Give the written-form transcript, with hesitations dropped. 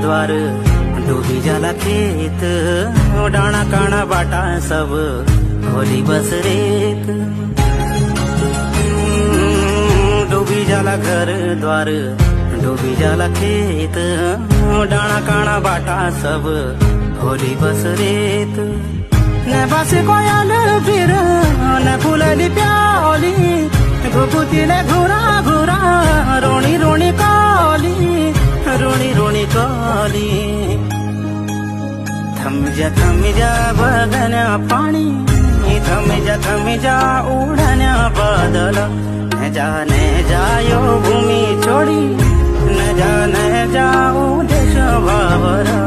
द्वार डूबी जाला खेत डाणा काणा बाटा सब होली बस रेत डूबी जाला घर द्वार डूबी जाला खेत डाणा काणा बाटा सब होली बस रेत न बस कोयल फिर न फुलली प्याली घुगुतीले घुरा घुरा रोणी रोणी काली रोणी रोणी काली थम जा बगण्या पाणी थम जा उडण्या बादल न जायो भूमी छोडी न जाऊ देश भावरा